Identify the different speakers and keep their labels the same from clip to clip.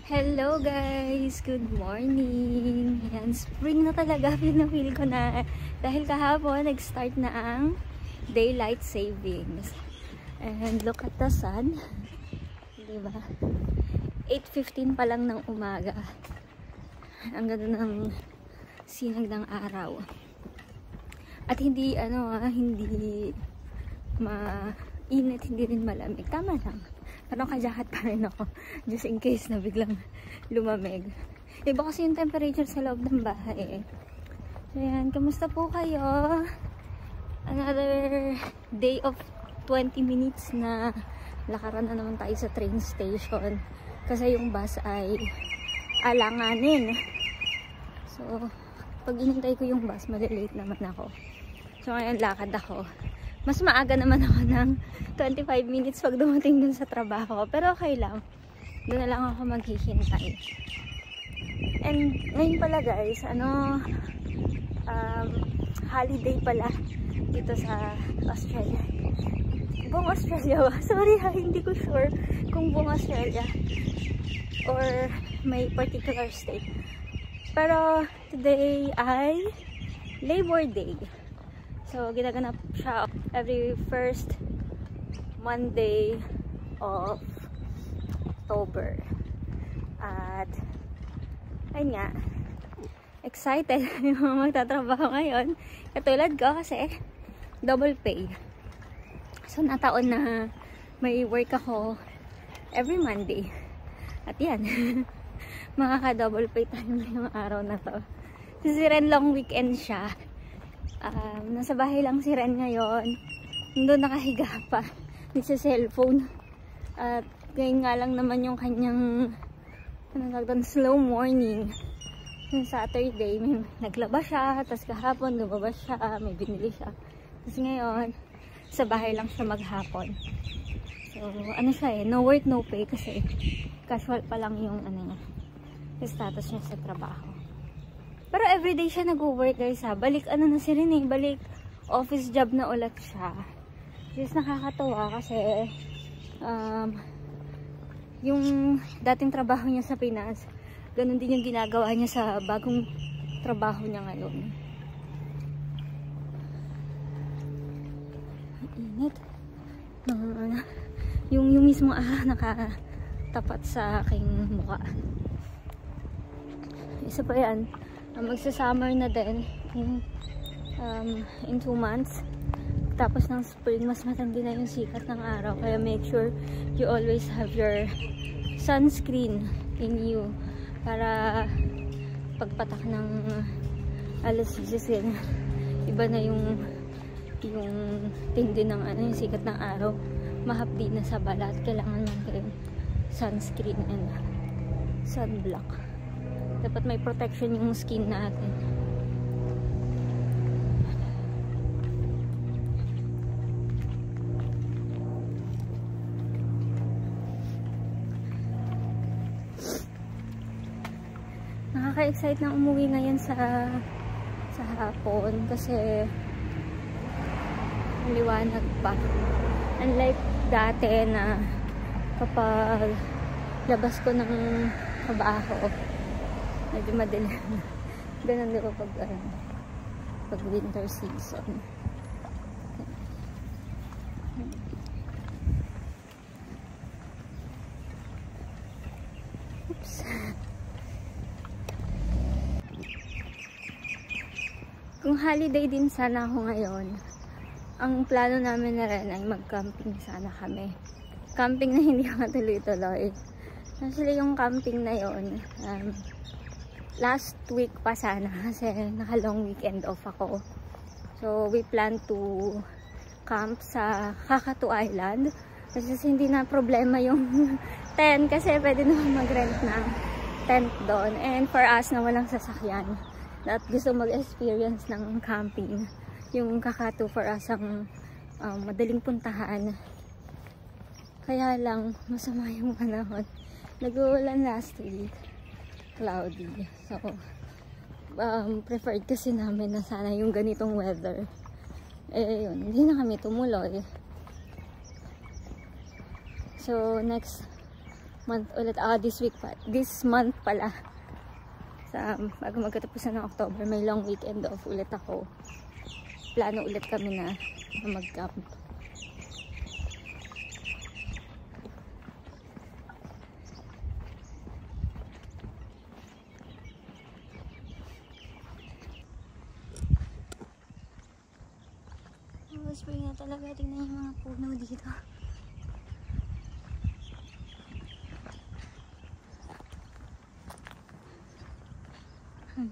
Speaker 1: Hello guys! Good morning! Ayan, spring na talaga. Feel ko na. Dahil kahapon, nag-start na ang daylight savings. And look at the sun. Diba? 8:15 pa lang ng umaga. Ang ganda ng sinag ng araw. At hindi, hindi mainit, hindi rin malamig. Tama lang. Parang kajakat pa rin ako. Just in case na biglang lumamig. Iba kasi yung temperature sa loob ng bahay. So yan, kamusta po kayo? Another day of 20 minutes na lakaran na naman tayo sa train station. Kasi yung bus ay alanganin. So, pag inintay ko yung bus, malilate naman ako. So ngayon lakad ako. Mas maaga naman ako ng 25 minutes pag dumating dun sa trabaho. Pero okay lang. Doon na lang ako maghihintay. And ngayon pala guys, holiday pala dito sa Australia. Buong Australia ba? Sorry ha, hindi ko sure kung buong Australia or may particular state. Pero today ay Labor Day. So, ginaganap siya every first Monday of October. At, ayun nga, excited yung mga magtatrabaho ngayon. Katulad ko kasi, double pay. So, nataon na may work ako every Monday. At yan, makaka-double pay tayo ngayong araw na to. Kasi ren long weekend siya. Nasa bahay lang si Ren ngayon. Nandun nakahiga pa. Nasa cellphone. At ngayon nga lang naman yung kanyang slow morning. Yung Saturday, may naglaba siya. Tapos kahapon, lumabas siya. May binili siya. Tapos ngayon, sa bahay lang siya maghapon. So, siya no work, no pay. Kasi casual pa lang yung yung status niya sa trabaho. Pero everyday siya nag-work guys ha. Balik na si Rene, balik office job na ulit siya. Just nakakatawa kasi yung dating trabaho niya sa Pinas, ganun din yung ginagawa niya sa bagong trabaho niya ngayon. Init. Yung mismo nakatapat sa aking mukha. Isa pa yan. Magsa-summer na din in 2 months. Tapos ng spring, mas matindi na yung sikat ng araw. Kaya make sure you always have your sunscreen in you. Para pagpatak ng alas 16, iba na yung tindi ng yung sikat ng araw. Mahapdi na sa balat. Kailangan natin sunscreen and sunblock. Dapat may protection yung skin natin. Nakaka-excite na umuwi ngayon sa hapon kasi liwanag pa. Unlike dati na kapag labas ko ng trabaho, medyo madilim. Ganun din ko pag winter season. Oops. Kung holiday din sana ako ngayon, ang plano namin na rin ay mag-camping sana kami. Camping na hindi ako tuloy-tuloy. Actually, yung camping na yon, last week pa sana kasi naka-long weekend off ako. So, we plan to camp sa Kakatu Island. Kasi hindi na problema yung tent kasi pwede naman mag-rent ng tent doon. And for us na walang sasakyan at gusto mag-experience ng camping, yung Kakatu for us ang madaling puntahan. Kaya lang, masama yung panahon. Nag-uulan last week. Cloudy. So, preferred kasi namin na sana yung ganitong weather. Eh, yun. Hindi na kami tumuloy. So, next month ulit. This month pala. Bago magkatapusan ng October, may long weekend off ulit ako. Plano ulit kami na mag-camp. Spring na talaga. Tingnan yung mga puno dito.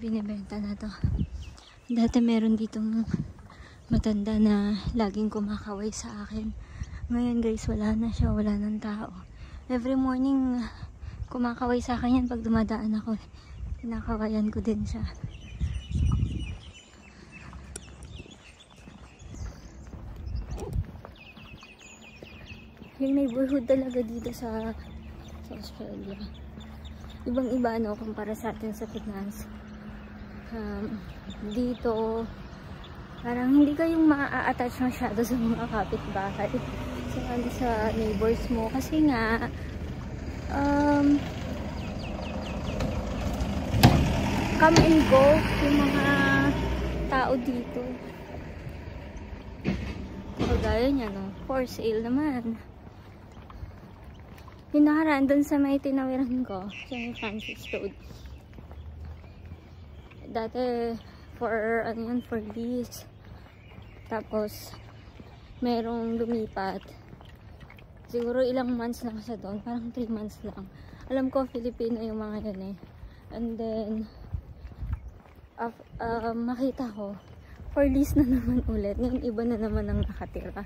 Speaker 1: Binibenta na to. Dati meron ditong matanda na laging kumakaway sa akin. Ngayon guys, wala na siya. Wala ng tao. Every morning kumakaway sa akin yan pag dumadaan ako. Kinakawayan ko din siya. Yung neighborhood talaga dito sa Australia. Ibang-iba no, kumpara sa atin sa Pinas. Dito, parang hindi kayong maa-attach masyado sa mga kapitbahay. Sa neighbors mo. Kasi nga, come and go yung mga tao dito. Kagaya niya, no? For sale naman. Yung nakaraan dun sa may tinawiran ko, sa may Francis Road. Dati, for lease. Tapos, merong lumipat. Siguro ilang months lang siya doon. Parang 3 months lang. Alam ko, Filipino yung mga yun eh. And then, makita ko, for lease na naman ulit. Ngayon, iba na naman ang nakatira.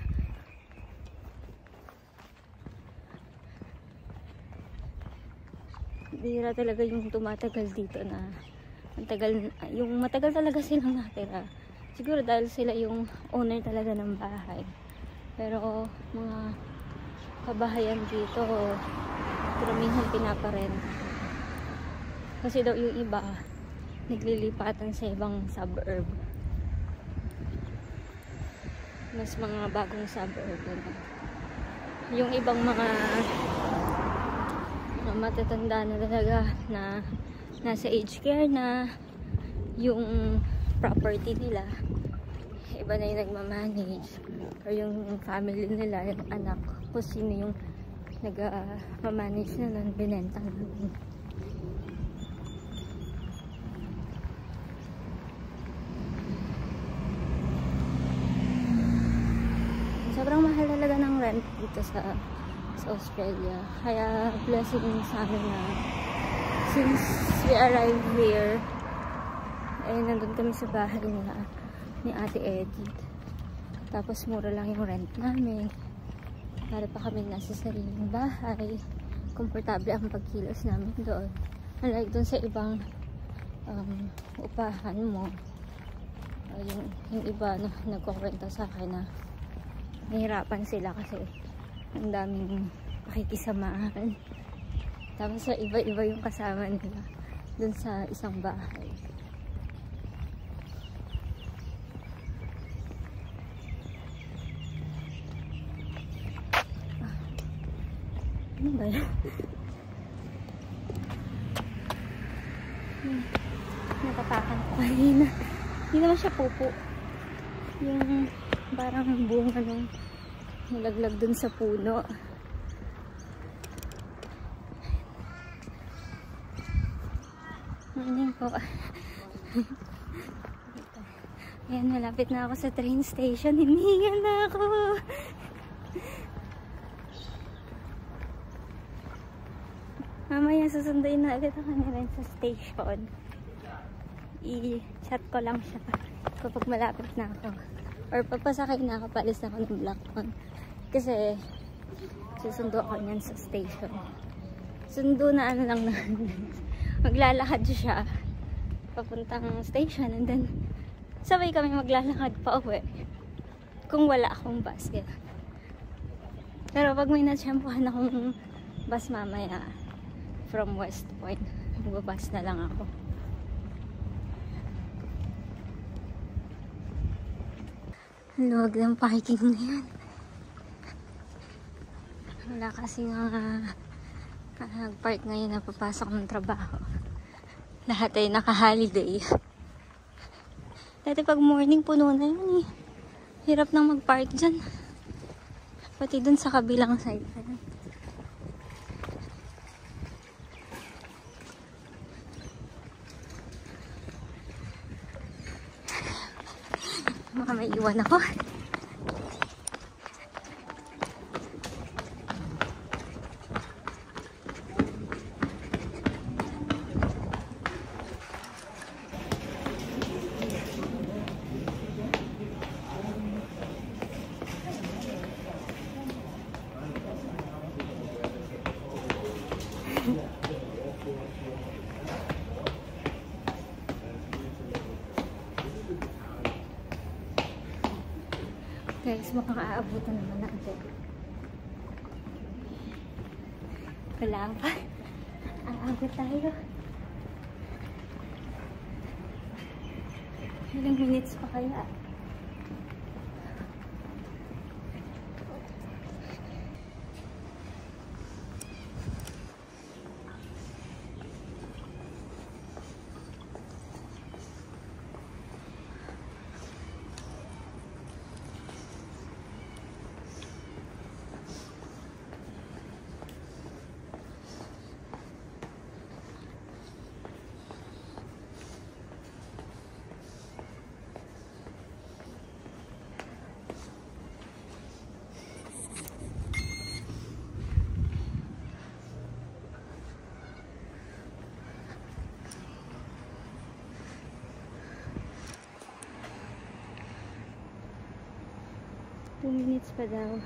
Speaker 1: Bihira talaga yung tumatagal dito na matagal talaga silang natira. Siguro dahil sila yung owner talaga ng bahay. Pero mga kabahayan dito, karamihan pinaparent. Kasi daw yung iba naglilipatan sa ibang suburb. Mas mga bagong suburb. Yung ibang mga matatanda na talaga na nasa aged care na yung property nila, iba na yung nagmamanage, or yung family nila, yung anak, kung sino yung nagmamanage na nun, binenta na nun. Sobrang mahal talaga ng rent dito sa Australia. Kaya blessing sa amin na since we arrived here, ay nandun kami sa bahay ni Ate Edith. Tapos mura lang yung rent namin. Para pa kami nasa sariling bahay. Komportable ang pagkilos namin doon. Unlike doon sa ibang upahan mo. Yung iba nagkukwento sa akin na nahirapan sila kasi ang daming pakikisamahan. Tapos sa iba-iba yung kasama nila dun sa isang bahay. Ano ba yan? Natapakan ko kanina. Hindi naman siya pupo. Yung parang bunga nung nilaglag dun sa puno. Morning po. Ayan, malapit na ako sa train station. Hinihingal na ako. Mamaya susunduin na agad ako ni Ren sa station. I-chat ko lang siya kapag malapit na ako. Or papasakay na ako, palis na ako ng Blackmon. Kasi susundo ako niyan sa station. Sundo na ano lang na maglalakad siya papuntang station, and then sabay kami maglalakad pa uwi kung wala akong bus. Pero pag may natsyempohan akong bus mamaya from West Point, magbabas na lang ako. Luwag ng parking na yan. Wala kasi nga Nag-park ngayon na papasok ng trabaho. Lahat ay naka-holiday. Dati pag morning puno na yun eh. Hirap nang mag-park dyan. Pati dun sa kabilang side. Baka may iwan ako. Guys, makakaabutan naman natin. Wala pa. Aabot tayo. Ilang minutes pa kaya? Two minutes pa daw.